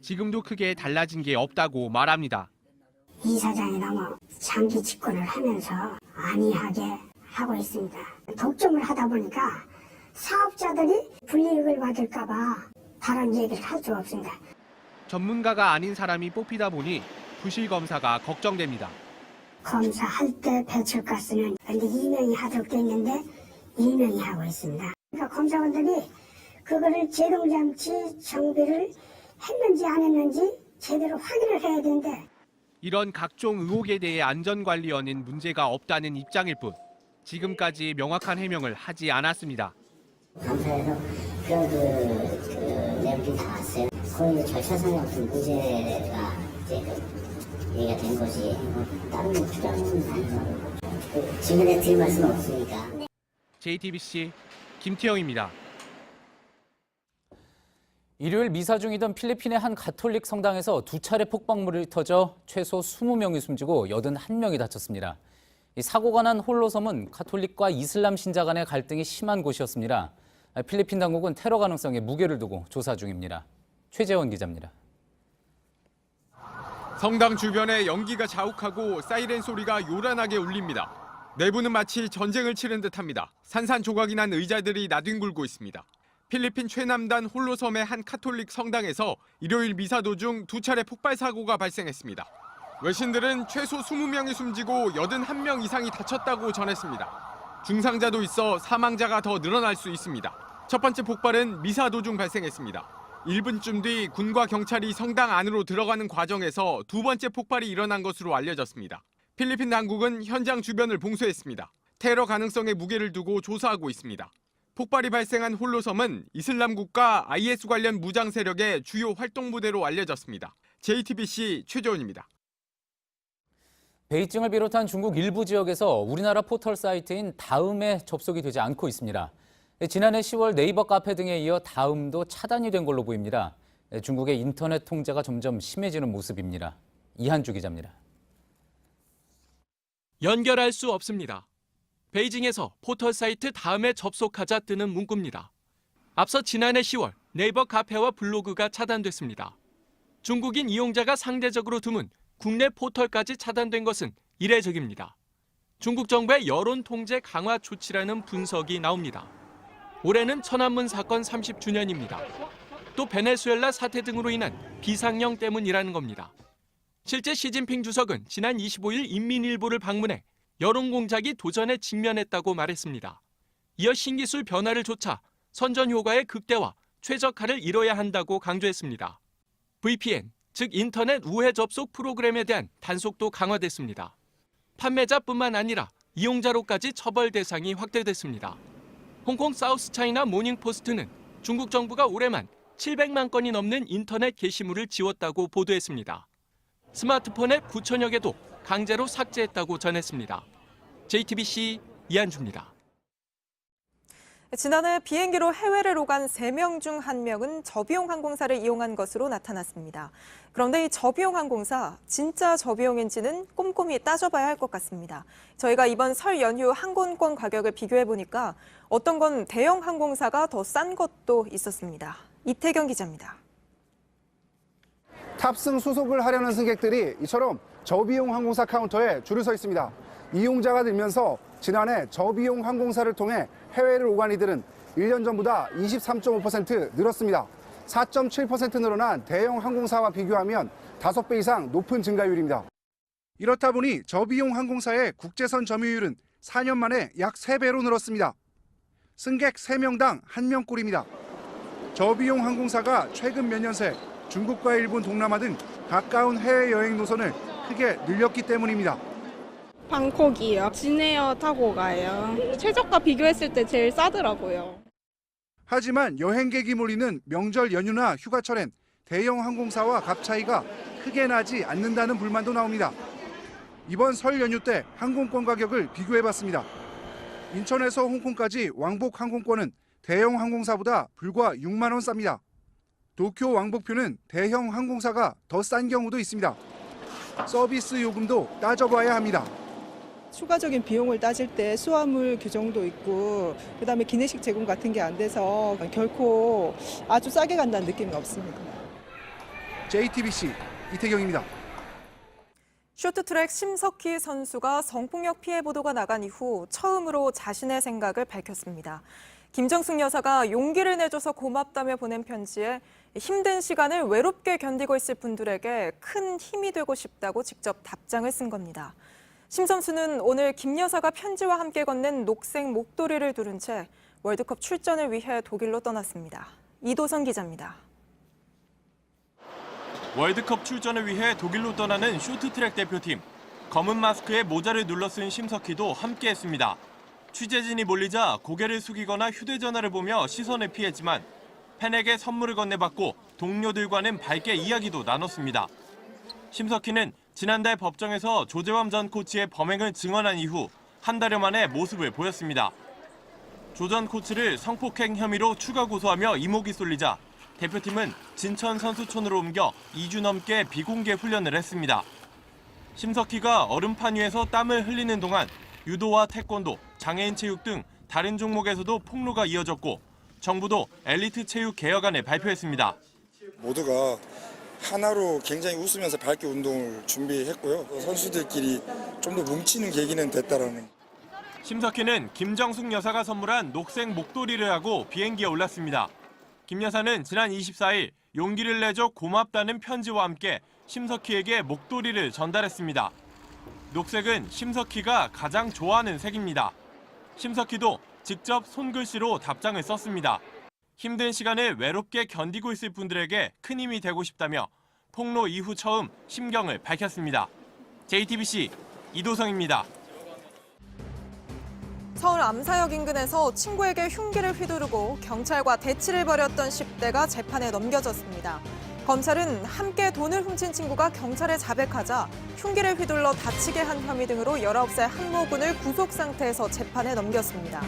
지금도 크게 달라진 게 없다고 말합니다.
이사장이 너무 장기 집권을 하면서 안이하게 하고 있습니다. 독점을 하다 보니까 사업자들이 불이익을 받을까 봐 다른 얘기를 할 수 없습니다.
전문가가 아닌 사람이 뽑히다 보니 부실 검사가 걱정됩니다.
검사할 때 배출가스는 근데 2명이 하도록 돼 있는데 2명이 하고 있습니다. 그러니까 검사관들이 그거를 제동장치 정비를 했는지 안 했는지 제대로 확인을 해야 되는데
이런 각종 의혹에 대해 안전관리원은 문제가 없다는 입장일 뿐 지금까지 명확한 해명을 하지 않았습니다.
감사해서 그런 내용이 나왔어요. 거의 절차상의 어떤 문제가 이제 얘기가 된 것이 다른 주장은 아니고 지금에 드릴 말씀은 없으니까.
JTBC 김태영입니다.
일요일 미사 중이던 필리핀의 한 가톨릭 성당에서 2차례 폭발물이 터져 최소 20명이 숨지고 81명이 다쳤습니다. 이 사고가 난 홀로섬은 가톨릭과 이슬람 신자 간의 갈등이 심한 곳이었습니다. 필리핀 당국은 테러 가능성에 무게를 두고 조사 중입니다. 최재원 기자입니다.
성당 주변에 연기가 자욱하고 사이렌 소리가 요란하게 울립니다. 내부는 마치 전쟁을 치른 듯합니다. 산산조각이 난 의자들이 나뒹굴고 있습니다. 필리핀 최남단 홀로섬의 한 카톨릭 성당에서 일요일 미사 도중 2차례 폭발 사고가 발생했습니다. 외신들은 최소 20명이 숨지고 81명 이상이 다쳤다고 전했습니다. 중상자도 있어 사망자가 더 늘어날 수 있습니다. 첫 번째 폭발은 미사 도중 발생했습니다. 1분쯤 뒤 군과 경찰이 성당 안으로 들어가는 과정에서 두 번째 폭발이 일어난 것으로 알려졌습니다. 필리핀 당국은 현장 주변을 봉쇄했습니다. 테러 가능성에 무게를 두고 조사하고 있습니다. 폭발이 발생한 홀로섬은 이슬람 국가 IS 관련 무장 세력의 주요 활동 무대로 알려졌습니다. JTBC 최재원입니다.
베이징을 비롯한 중국 일부 지역에서 우리나라 포털 사이트인 다음에 접속이 되지 않고 있습니다. 지난해 10월 네이버 카페 등에 이어 다음도 차단이 된 걸로 보입니다. 중국의 인터넷 통제가 점점 심해지는 모습입니다. 이한주 기자입니다.
연결할 수 없습니다. 베이징에서 포털 사이트 다음에 접속하자 뜨는 문구입니다. 앞서 지난해 10월 네이버 카페와 블로그가 차단됐습니다. 중국인 이용자가 상대적으로 드문 국내 포털까지 차단된 것은 이례적입니다. 중국 정부의 여론 통제 강화 조치라는 분석이 나옵니다. 올해는 천안문 사건 30주년입니다. 또 베네수엘라 사태 등으로 인한 비상령 때문이라는 겁니다. 실제 시진핑 주석은 지난 25일 인민일보를 방문해 여론 공작이 도전에 직면했다고 말했습니다. 이어 신기술 변화를 좇아 선전 효과의 극대화, 최적화를 이뤄야 한다고 강조했습니다. VPN, 즉 인터넷 우회 접속 프로그램에 대한 단속도 강화됐습니다. 판매자뿐만 아니라 이용자로까지 처벌 대상이 확대됐습니다. 홍콩 사우스차이나 모닝포스트는 중국 정부가 올해만 700만 건이 넘는 인터넷 게시물을 지웠다고 보도했습니다. 스마트폰의 9천여 개도 강제로 삭제했다고 전했습니다. JTBC 이한주입니다.
지난해 비행기로 해외를 오간 3명 중 1명은 저비용 항공사를 이용한 것으로 나타났습니다. 그런데 이 저비용 항공사, 진짜 저비용인지는 꼼꼼히 따져봐야 할 것 같습니다. 저희가 이번 설 연휴 항공권 가격을 비교해보니까 어떤 건 대형 항공사가 더 싼 것도 있었습니다. 이태경 기자입니다.
탑승 수속을 하려는 승객들이 이처럼 저비용 항공사 카운터에 줄을 서 있습니다. 이용자가 늘면서 지난해 저비용 항공사를 통해 해외를 오간 이들은 1년 전보다 23.5% 늘었습니다. 4.7% 늘어난 대형 항공사와 비교하면 5배 이상 높은 증가율입니다. 이렇다 보니 저비용 항공사의 국제선 점유율은 4년 만에 약 3배로 늘었습니다. 승객 3명당 1명꼴입니다. 저비용 항공사가 최근 몇 년 새 중국과 일본, 동남아 등 가까운 해외여행 노선을 크게 늘렸기 때문입니다.
방콕이요. 진에어 타고 가요. 최저가 비교했을 때 제일 싸더라고요.
하지만 여행객이 몰리는 명절 연휴나 휴가철엔 대형 항공사와 값 차이가 크게 나지 않는다는 불만도 나옵니다. 이번 설 연휴 때 항공권 가격을 비교해봤습니다. 인천에서 홍콩까지 왕복 항공권은 대형 항공사보다 불과 6만 원 쌉니다. 도쿄 왕복표는 대형 항공사가 더 싼 경우도 있습니다. 서비스 요금도 따져봐야 합니다.
추가적인 비용을 따질 때 수화물 규정도 있고 그다음에 기내식 제공 같은 게 안 돼서 결코 아주 싸게 간다는 느낌이 없습니다.
JTBC 이태경입니다.
쇼트트랙 심석희 선수가 성폭력 피해 보도가 나간 이후 처음으로 자신의 생각을 밝혔습니다. 김정숙 여사가 용기를 내줘서 고맙다며 보낸 편지에 힘든 시간을 외롭게 견디고 있을 분들에게 큰 힘이 되고 싶다고 직접 답장을 쓴 겁니다. 심 선수는 오늘 김 여사가 편지와 함께 건넨 녹색 목도리를 두른 채 월드컵 출전을 위해 독일로 떠났습니다. 이도선 기자입니다.
월드컵 출전을 위해 독일로 떠나는 쇼트트랙 대표팀. 검은 마스크에 모자를 눌러 쓴 심석희도 함께했습니다. 취재진이 몰리자 고개를 숙이거나 휴대전화를 보며 시선을 피했지만 팬에게 선물을 건네받고 동료들과는 밝게 이야기도 나눴습니다. 심석희는 지난달 법정에서 조재범 전 코치의 범행을 증언한 이후 한 달여 만에 모습을 보였습니다. 조 전 코치를 성폭행 혐의로 추가 고소하며 이목이 쏠리자 대표팀은 진천 선수촌으로 옮겨 2주 넘게 비공개 훈련을 했습니다. 심석희가 얼음판 위에서 땀을 흘리는 동안 유도와 태권도, 장애인 체육 등 다른 종목에서도 폭로가 이어졌고 정부도 엘리트 체육 개혁안을 발표했습니다.
모두가 하나로 굉장히 웃으면서 밝게 운동을 준비했고요. 선수들끼리 좀 더 뭉치는 계기는 됐다라는.
심석희는 김정숙 여사가 선물한 녹색 목도리를 하고 비행기에 올랐습니다. 김 여사는 지난 24일 용기를 내줘 고맙다는 편지와 함께 심석희에게 목도리를 전달했습니다. 녹색은 심석희가 가장 좋아하는 색입니다. 심석희도 직접 손글씨로 답장을 썼습니다. 힘든 시간을 외롭게 견디고 있을 분들에게 큰 힘이 되고 싶다며 폭로 이후 처음 심경을 밝혔습니다. JTBC 이도성입니다.
서울 암사역 인근에서 친구에게 흉기를 휘두르고 경찰과 대치를 벌였던 10대가 재판에 넘겨졌습니다. 검찰은 함께 돈을 훔친 친구가 경찰에 자백하자 흉기를 휘둘러 다치게 한 혐의 등으로 19살 한모군을 구속 상태에서 재판에 넘겼습니다.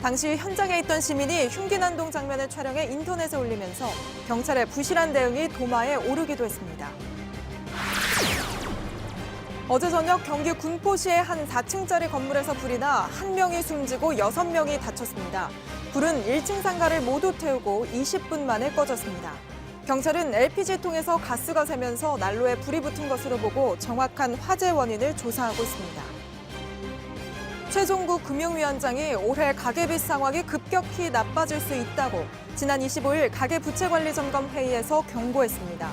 당시 현장에 있던 시민이 흉기 난동 장면을 촬영해 인터넷에 올리면서 경찰의 부실한 대응이 도마에 오르기도 했습니다. 어제 저녁 경기 군포시의 한 4층짜리 건물에서 불이 나 1명이 숨지고 6명이 다쳤습니다. 불은 1층 상가를 모두 태우고 20분 만에 꺼졌습니다. 경찰은 LPG통에서 가스가 새면서 난로에 불이 붙은 것으로 보고 정확한 화재 원인을 조사하고 있습니다. 최종국 금융위원장이 올해 가계빚 상황이 급격히 나빠질 수 있다고 지난 25일 가계부채관리점검회의에서 경고했습니다.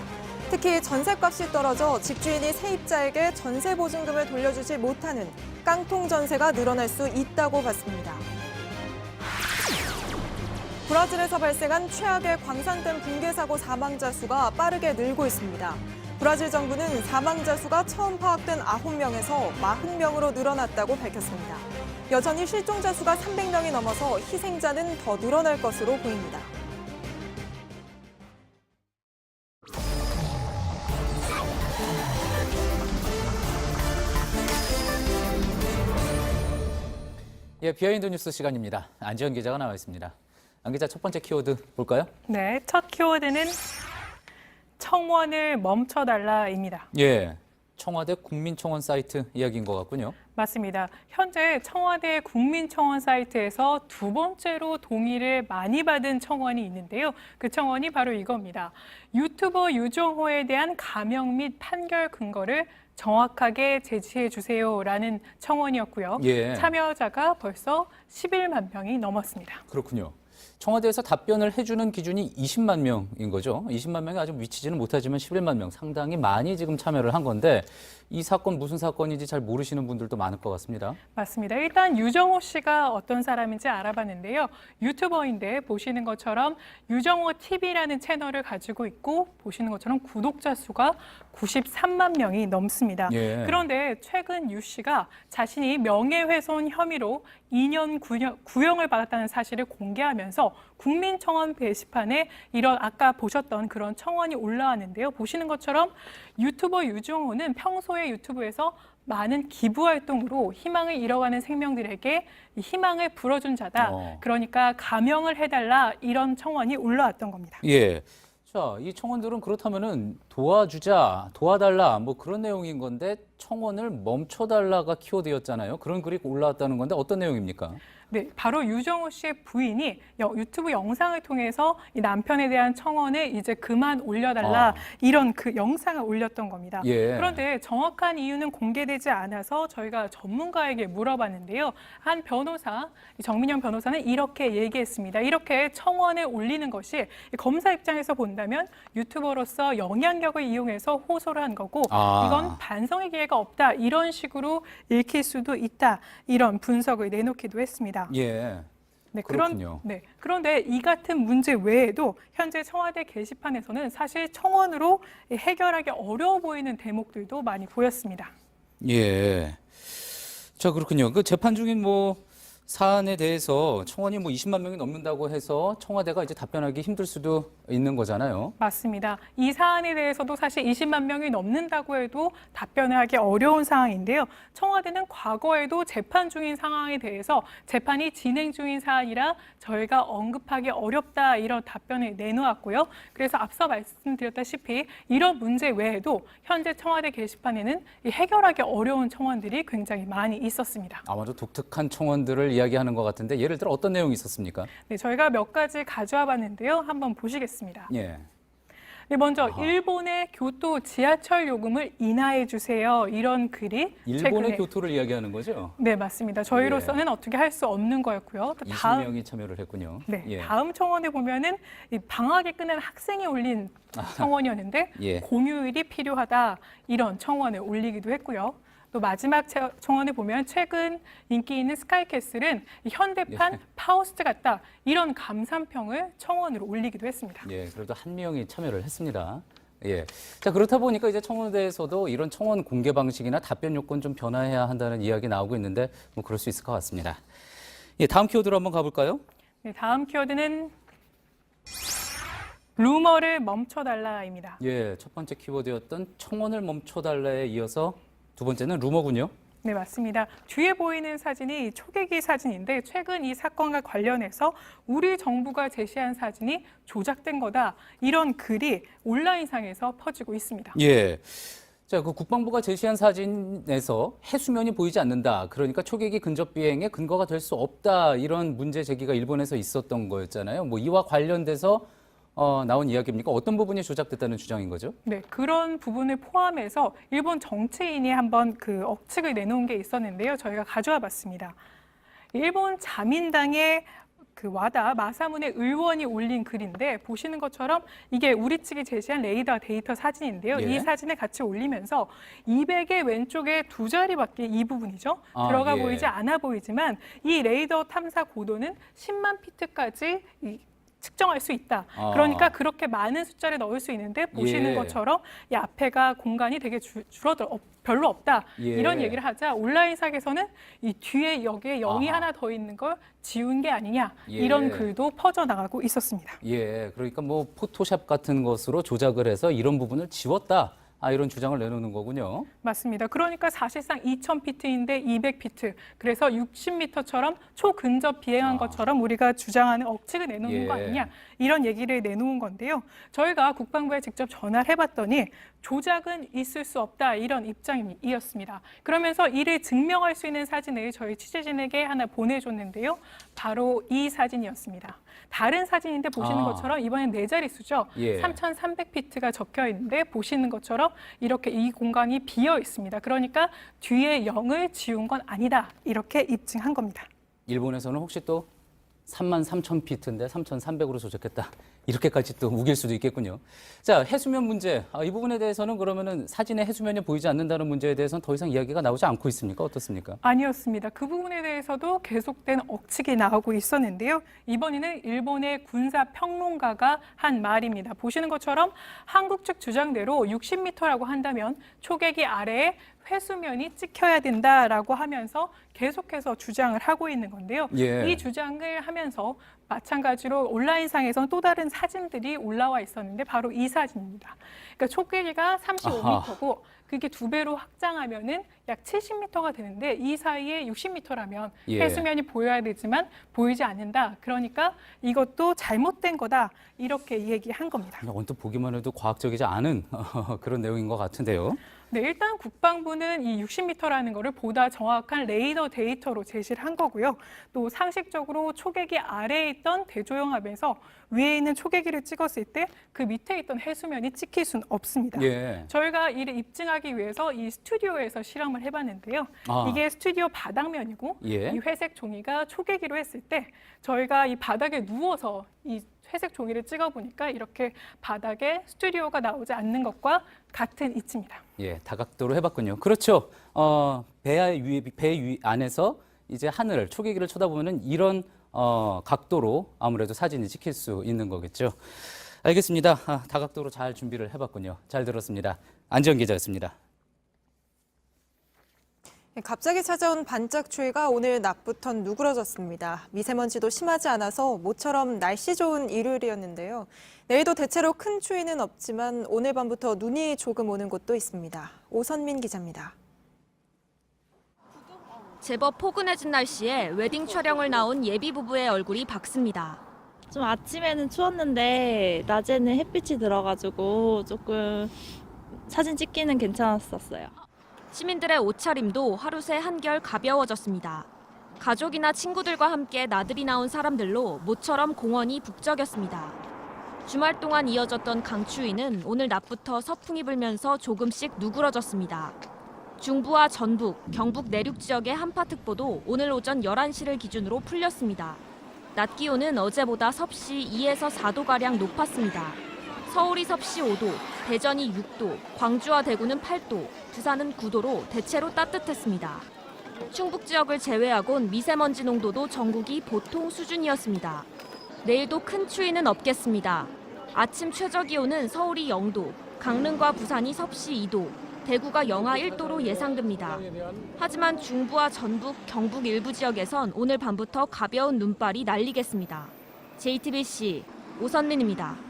특히 전셋값이 떨어져 집주인이 세입자에게 전세보증금을 돌려주지 못하는 깡통 전세가 늘어날 수 있다고 봤습니다. 브라질에서 발생한 최악의 광산댐 붕괴 사고 사망자 수가 빠르게 늘고 있습니다. 브라질 정부는 사망자 수가 처음 파악된 9명에서 40명으로 늘어났다고 밝혔습니다. 여전히 실종자 수가 300명이 넘어서 희생자는 더 늘어날 것으로 보입니다.
예, 비하인드 뉴스 시간입니다. 안지현 기자가 나와 있습니다. 안 기자, 첫 번째 키워드 볼까요?
네, 첫 키워드는 청원을 멈춰달라입니다.
예, 청와대 국민청원 사이트 이야기인 것 같군요.
맞습니다. 현재 청와대 국민청원 사이트에서 두 번째로 동의를 많이 받은 청원이 있는데요. 그 청원이 바로 이겁니다. 유튜버 유정호에 대한 감형 및 판결 근거를 정확하게 제시해 주세요라는 청원이었고요.
예.
참여자가 벌써 11만 명이 넘었습니다.
그렇군요. 청와대에서 답변을 해주는 기준이 20만 명인 거죠. 20만 명이 아직 미치지는 못하지만 11만 명, 상당히 많이 지금 참여를 한 건데 이 사건 무슨 사건인지 잘 모르시는 분들도 많을 것 같습니다.
맞습니다. 일단 유정호 씨가 어떤 사람인지 알아봤는데요. 유튜버인데 보시는 것처럼 유정호 TV라는 채널을 가지고 있고 보시는 것처럼 구독자 수가 93만 명이 넘습니다.
예.
그런데 최근 유 씨가 자신이 명예훼손 혐의로 2년 구형을 받았다는 사실을 공개하면서 국민청원 게시판에 이런 아까 보셨던 그런 청원이 올라왔는데요. 보시는 것처럼 유튜버 유정호는 평소에 유튜브에서 많은 기부 활동으로 희망을 잃어가는 생명들에게 희망을 불어준 자다. 그러니까 감형을 해달라 이런 청원이 올라왔던 겁니다.
예. 자, 이 청원들은 그렇다면은 도와주자, 도와달라 뭐 그런 내용인 건데 청원을 멈춰달라가 키워드였잖아요. 그런 글이 올라왔다는 건데 어떤 내용입니까?
네, 바로 유정호 씨의 부인이 유튜브 영상을 통해서 이 남편에 대한 청원을 이제 그만 올려달라 이런 그 영상을 올렸던 겁니다.
예.
그런데 정확한 이유는 공개되지 않아서 저희가 전문가에게 물어봤는데요. 한 변호사, 정민영 변호사는 이렇게 얘기했습니다. 이렇게 청원을 올리는 것이 검사 입장에서 본다면 유튜버로서 영향력을 이용해서 호소를 한 거고 이건 반성의 기회가 없다. 이런 식으로 읽힐 수도 있다. 이런 분석을 내놓기도 했습니다.
예.
네,
그렇군요.
그런데 이 같은 문제 외에도 현재 청와대 게시판에서는 사실 청원으로 해결하기 어려워 보이는 대목들도 많이 보였습니다.
예. 자, 그렇군요. 그 재판 중인 뭐 사안에 대해서 청원이 뭐 20만 명이 넘는다고 해서 청와대가 이제 답변하기 힘들 수도 있는 거잖아요.
맞습니다. 이 사안에 대해서도 사실 20만 명이 넘는다고 해도 답변하기 어려운 상황인데요. 청와대는 과거에도 재판 중인 상황에 대해서 재판이 진행 중인 사안이라 저희가 언급하기 어렵다 이런 답변을 내놓았고요. 그래서 앞서 말씀드렸다시피 이런 문제 외에도 현재 청와대 게시판에는 이 해결하기 어려운 청원들이 굉장히 많이 있었습니다.
아마도 독특한 청원들을 이야기하는 것 같은데 예를 들어 어떤 내용이 있었습니까?
네, 저희가 몇 가지 가져와 봤는데요. 한번 보시겠습니다.
예.
네, 먼저 일본의 교토 지하철 요금을 인하해 주세요. 이런 글이
일본의
최근에
교토를 이야기하는 거죠?
네, 맞습니다. 저희로서는 어떻게 할 수 없는 거였고요. 또
20명이 참여를 했군요.
네,
예.
다음 청원에 보면은 이 방학이 끝난 학생이 올린 청원이었는데
예.
공휴일이 필요하다 이런 청원을 올리기도 했고요. 또 마지막 청원에 보면 최근 인기 있는 스카이캐슬은 현대판 파우스트 같다 이런 감상평을 청원으로 올리기도 했습니다.
예, 그래도 한 명이 참여를 했습니다. 예. 자, 그렇다 보니까 이제 청원대에서도 이런 청원 공개 방식이나 답변 요건 좀 변화해야 한다는 이야기 나오고 있는데 뭐 그럴 수 있을 것 같습니다. 예, 다음 키워드로 한번 가볼까요?
네, 다음 키워드는 루머를 멈춰달라입니다.
예, 첫 번째 키워드였던 청원을 멈춰달라에 이어서 두 번째는 루머군요.
네, 맞습니다. 뒤에 보이는 사진이 초계기 사진인데 최근 이 사건과 관련해서 우리 정부가 제시한 사진이 조작된 거다. 이런 글이 온라인상에서 퍼지고 있습니다.
예. 자, 그 국방부가 제시한 사진에서 해수면이 보이지 않는다. 그러니까 초계기 근접 비행의 근거가 될 수 없다. 이런 문제 제기가 일본에서 있었던 거였잖아요. 뭐 이와 관련돼서 나온 이야기입니까? 어떤 부분이 조작됐다는 주장인 거죠?
네, 그런 부분을 포함해서 일본 정치인이 한번 그 억측을 내놓은 게 있었는데요. 저희가 가져와 봤습니다. 일본 자민당의 그 와다 마사무네 의원이 올린 글인데 보시는 것처럼 이게 우리 측이 제시한 레이더 데이터 사진인데요.
예.
이 사진을 같이 올리면서 200의 왼쪽에 두 자리밖에 이 부분이죠. 들어가
예.
보이지 않아 보이지만 이 레이더 탐사 고도는 10만 피트까지 측정할 수 있다. 그러니까 그렇게 많은 숫자를 넣을 수 있는데 보시는
예.
것처럼 이 앞에가 공간이 되게 줄어들어 별로 없다.
예.
이런 얘기를 하자 온라인상에서는 이 뒤에 여기에 0이 하나 더 있는 걸 지운 게 아니냐.
예.
이런 글도 퍼져나가고 있었습니다.
예, 그러니까 뭐 포토샵 같은 것으로 조작을 해서 이런 부분을 지웠다. 이런 주장을 내놓는 거군요.
맞습니다. 그러니까 사실상 2000피트인데 200피트. 그래서 60m처럼 초근접 비행한 것처럼 우리가 주장하는 억측을 내놓는 거 아니냐. 이런 얘기를 내놓은 건데요. 저희가 국방부에 직접 전화를 해봤더니 조작은 있을 수 없다. 이런 입장이었습니다. 그러면서 이를 증명할 수 있는 사진을 저희 취재진에게 하나 보내줬는데요. 바로 이 사진이었습니다. 다른 사진인데 보시는 것처럼 이번엔 네 자릿수죠.
예.
3,300피트가 적혀 있는데 보시는 것처럼 이렇게 이 공간이 비어 있습니다. 그러니까 뒤에 0을 지운 건 아니다. 이렇게 입증한 겁니다.
일본에서는 혹시 또 33,000피트인데 3,300으로 조작했다. 이렇게까지 또 우길 수도 있겠군요. 자, 해수면 문제. 이 부분에 대해서는 그러면은 사진에 해수면이 보이지 않는다는 문제에 대해서는 더 이상 이야기가 나오지 않고 있습니까? 어떻습니까?
아니었습니다. 그 부분에 대해서도 계속된 억측이 나오고 있었는데요. 이번에는 일본의 군사 평론가가 한 말입니다. 보시는 것처럼 한국 측 주장대로 60m라고 한다면 초계기 아래에 회수면이 찍혀야 된다라고 하면서 계속해서 주장을 하고 있는 건데요.
예.
이 주장을 하면서 마찬가지로 온라인상에서는 또 다른 사진들이 올라와 있었는데 바로 이 사진입니다. 그러니까 초계기가 35m고 그게 2배로 확장하면은 약 70m가 되는데 이 사이에 60m라면
예.
해수면이 보여야 되지만 보이지 않는다. 그러니까 이것도 잘못된 거다. 이렇게 얘기한 겁니다.
언뜻 보기만 해도 과학적이지 않은 그런 내용인 것 같은데요.
네, 일단 국방부는 이 60m라는 거를 보다 정확한 레이더 데이터로 제시를 한 거고요. 또 상식적으로 초계기 아래에 있던 대조영압에서 위에 있는 초계기를 찍었을 때 그 밑에 있던 해수면이 찍힐 수는 없습니다.
예.
저희가 이를 입증하기 위해서 이 스튜디오에서 실험을 해봤는데요. 이게 스튜디오 바닥면이고
예.
이 회색 종이가 초계기로 했을 때 저희가 이 바닥에 누워서 이 회색 종이를 찍어보니까 이렇게 바닥에 스튜디오가 나오지 않는 것과 같은 이치입니다.
예, 다각도로 해봤군요. 그렇죠. 배 안에서 이제 하늘을 초계기를 쳐다보면은 이런 각도로 아무래도 사진이 찍힐 수 있는 거겠죠. 알겠습니다. 다각도로 잘 준비를 해봤군요. 잘 들었습니다. 안지영 기자였습니다.
갑자기 찾아온 반짝 추위가 오늘 낮부터 누그러졌습니다. 미세먼지도 심하지 않아서 모처럼 날씨 좋은 일요일이었는데요. 내일도 대체로 큰 추위는 없지만 오늘 밤부터 눈이 조금 오는 곳도 있습니다. 오선민 기자입니다.
제법 포근해진 날씨에 웨딩 촬영을 나온 예비 부부의 얼굴이 밝습니다.
좀 아침에는 추웠는데 낮에는 햇빛이 들어가지고 조금 사진 찍기는 괜찮았었어요.
시민들의 옷차림도 하루 새 한결 가벼워졌습니다. 가족이나 친구들과 함께 나들이 나온 사람들로 모처럼 공원이 북적였습니다. 주말 동안 이어졌던 강추위는 오늘 낮부터 서풍이 불면서 조금씩 누그러졌습니다. 중부와 전북, 경북 내륙 지역의 한파특보도 오늘 오전 11시를 기준으로 풀렸습니다. 낮 기온은 어제보다 섭씨 2에서 4도가량 높았습니다. 서울이 섭씨 5도, 대전이 6도, 광주와 대구는 8도, 부산은 9도로 대체로 따뜻했습니다. 충북 지역을 제외하곤 미세먼지 농도도 전국이 보통 수준이었습니다. 내일도 큰 추위는 없겠습니다. 아침 최저 기온은 서울이 0도, 강릉과 부산이 섭씨 2도, 대구가 영하 1도로 예상됩니다. 하지만 중부와 전북, 경북 일부 지역에선 오늘 밤부터 가벼운 눈발이 날리겠습니다. JTBC 오선민입니다.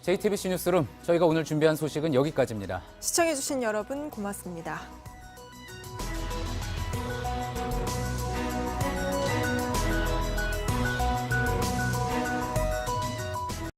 JTBC 뉴스룸, 저희가 오늘 준비한 소식은 여기까지입니다.
시청해주신 여러분 고맙습니다.